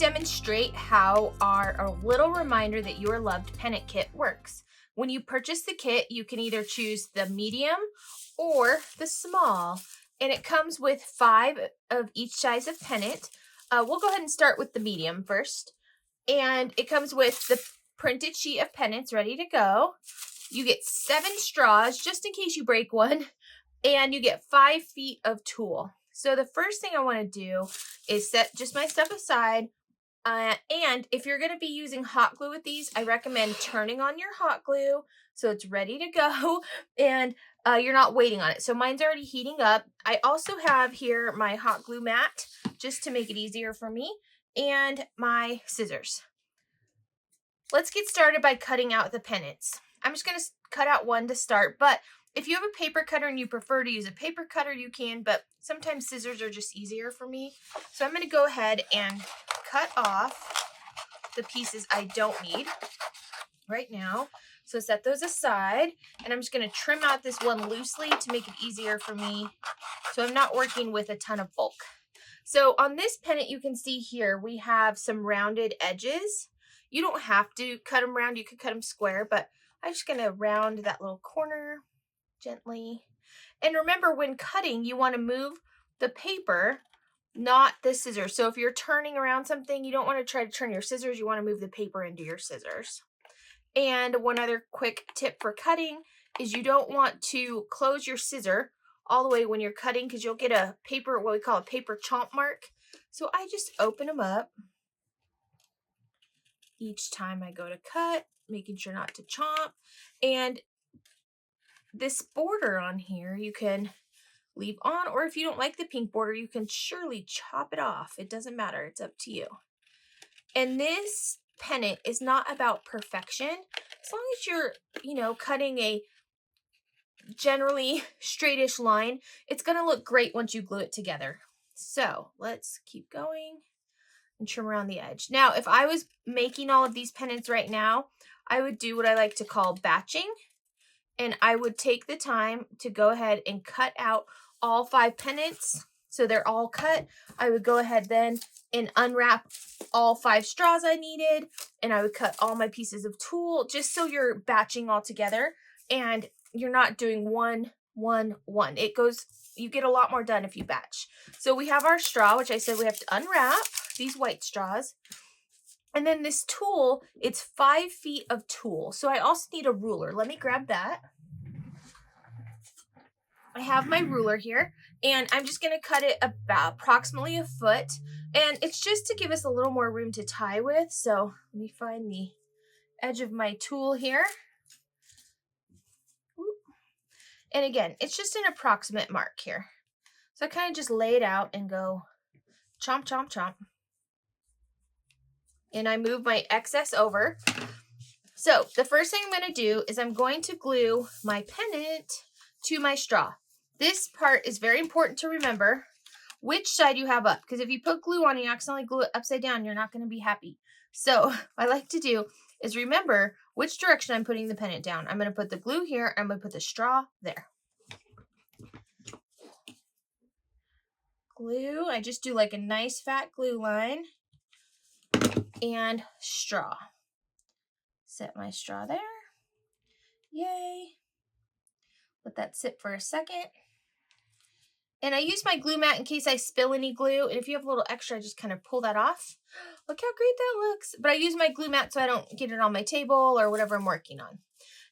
demonstrate how our little reminder that you are loved pennant kit works. When you purchase the kit, you can either choose the medium or the small, and it comes with 5 of each size of pennant. We'll go ahead and start with the medium first, and it comes with the printed sheet of pennants ready to go. You get 7 straws just in case you break one, and you get 5 feet of tulle. So the first thing I want to do is set just my stuff aside. And if you're going to be using hot glue with these, I recommend turning on your hot glue so it's ready to go and you're not waiting on it. So mine's already heating up. I also have here my hot glue mat just to make it easier for me, and my scissors. Let's get started by cutting out the pennants. I'm just going to cut out one to start, but if you have a paper cutter and you prefer to use a paper cutter, you can, but sometimes scissors are just easier for me. So I'm going to go ahead and cut off the pieces I don't need right now. So set those aside, and I'm just going to trim out this one loosely to make it easier for me, so I'm not working with a ton of bulk. So on this pennant, you can see here we have some rounded edges. You don't have to cut them round, you could cut them square, but I'm just going to round that little corner gently. And remember, when cutting, you want to move the paper, not the scissors. So if you're turning around something, you don't want to try to turn your scissors, you want to move the paper into your scissors. And one other quick tip for cutting is you don't want to close your scissor all the way when you're cutting, because you'll get a paper, what we call a paper chomp mark. So I just open them up each time I go to cut, making sure not to chomp. And this border on here you can leave on, or if you don't like the pink border, you can surely chop it off. It doesn't matter, it's up to you. And this pennant is not about perfection. As long as you're, cutting a generally straightish line, it's gonna look great once you glue it together. So let's keep going and trim around the edge. Now, if I was making all of these pennants right now, I would do what I like to call batching. And I would take the time to go ahead and cut out all 5 pennants so they're all cut. I would go ahead then and unwrap all 5 straws I needed, and I would cut all my pieces of tulle just so you're batching all together and you're not doing one. You get a lot more done if you batch. So we have our straw, which I said we have to unwrap, these white straws. And then this tulle, it's 5 feet of tulle. So I also need a ruler. Let me grab that. I have my ruler here, and I'm just going to cut it about approximately a foot. And it's just to give us a little more room to tie with. So let me find the edge of my tulle here. And again, it's just an approximate mark here. So I kind of just lay it out and go chomp, chomp, chomp. And I move my excess over. So the first thing I'm going to do is I'm going to glue my pennant to my straw. This part is very important to remember which side you have up, because if you put glue on and you accidentally glue it upside down, you're not going to be happy. So what I like to do is remember which direction I'm putting the pennant down. I'm going to put the glue here. I'm going to put the straw there. Glue. I just do like a nice fat glue line. And straw. Set my straw there. Yay. Let that sit for a second. And I use my glue mat in case I spill any glue. And if you have a little extra, I just kind of pull that off. Look how great that looks. But I use my glue mat so I don't get it on my table or whatever I'm working on.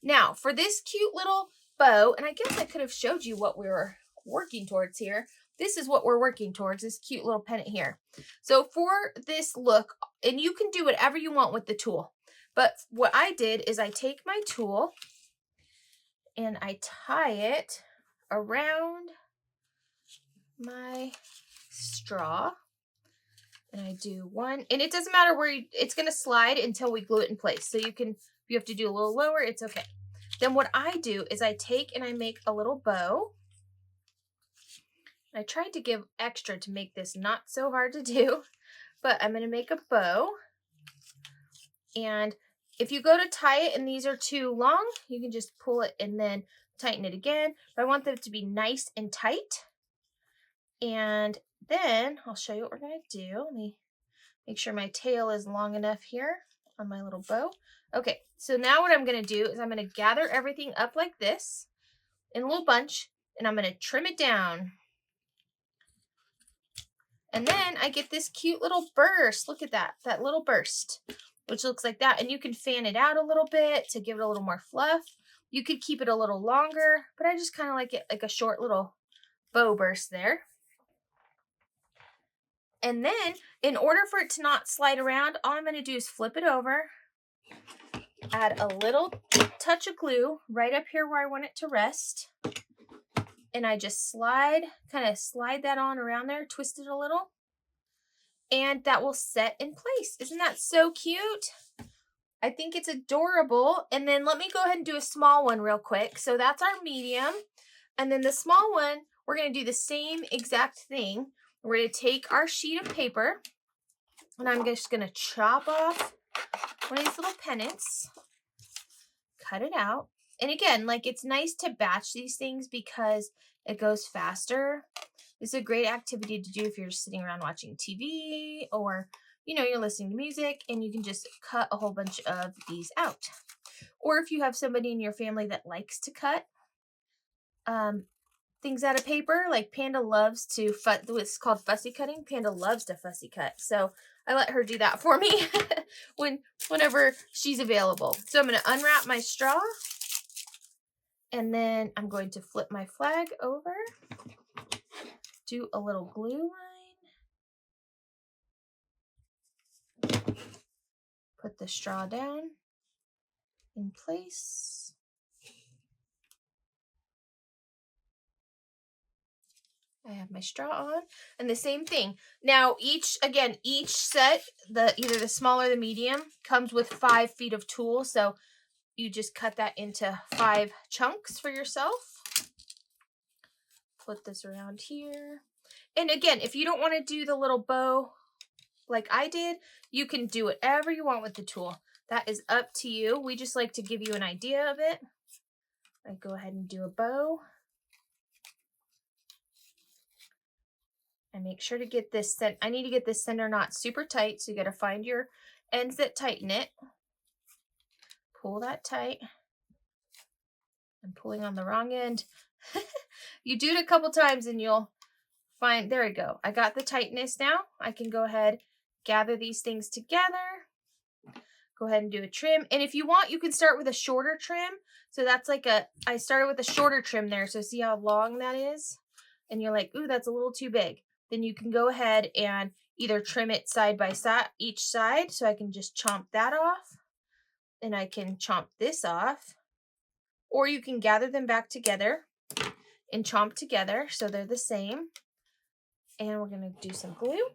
Now, for this cute little bow, and I guess I could have showed you what we were working towards here. This is what we're working towards, this cute little pennant here. So for this look, and you can do whatever you want with the tulle, but what I did is I take my tulle and I tie it around my straw, and I do one, and it doesn't matter where it's going to slide until we glue it in place. So if you have to do a little lower, it's okay. Then what I do is I take and I make a little bow. I tried to give extra to make this not so hard to do, but I'm going to make a bow. And if you go to tie it and these are too long, you can just pull it and then tighten it again. But I want them to be nice and tight. And then I'll show you what we're going to do. Let me Make sure my tail is long enough here on my little bow. Okay, so now what I'm gonna do is I'm gonna gather everything up like this in a little bunch, and I'm gonna trim it down. And then I get this cute little burst. Look at that little burst, which looks like that. And you can fan it out a little bit to give it a little more fluff. You could keep it a little longer, but I just kind of like it like a short little bow burst there. And then in order for it to not slide around, all I'm going to do is flip it over, add a little touch of glue right up here where I want it to rest. And I just kind of slide that on around there, twist it a little, and that will set in place. Isn't that so cute? I think it's adorable. And then let me go ahead and do a small one real quick. So that's our medium. And then the small one, we're going to do the same exact thing. We're going to take our sheet of paper, and I'm just going to chop off one of these little pennants, cut it out. And again, like, it's nice to batch these things because it goes faster. It's a great activity to do if you're just sitting around watching TV, or, you know, you're listening to music, and you can just cut a whole bunch of these out. Or if you have somebody in your family that likes to cut things out of paper, like Panda loves to, it's called fussy cutting. Panda loves to fussy cut. So I let her do that for me whenever she's available. So I'm going to unwrap my straw, and then I'm going to flip my flag over, do a little glue line, put the straw down in place. I have my straw on, and the same thing. Now each set, either the small or the medium, comes with 5 feet of tulle. So you just cut that into 5 chunks for yourself. Put this around here. And again, if you don't want to do the little bow like I did, you can do whatever you want with the tulle. That is up to you. We just like to give you an idea of it. I go ahead and do a bow. And make sure to get this I need to get this center knot super tight, so you got to find your ends that tighten it. Pull that tight. I'm pulling on the wrong end. You do it a couple times and you'll find, there we go. I got the tightness now. I can go ahead, gather these things together. Go ahead and do a trim. And if you want, you can start with a shorter trim. So that's like I started with a shorter trim there. So see how long that is? And you're like, ooh, that's a little too big. Then you can go ahead and either trim it side by side, each side. So I can just chomp that off, and I can chomp this off, or you can gather them back together and chomp together so they're the same. And we're going to do some glue.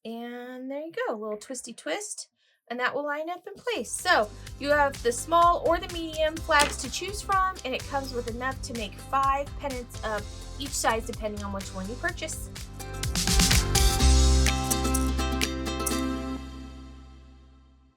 And there you go, a little twisty twist. And that will line up in place. So you have the small or the medium flags to choose from, and it comes with enough to make 5 pennants of each size depending on which one you purchase.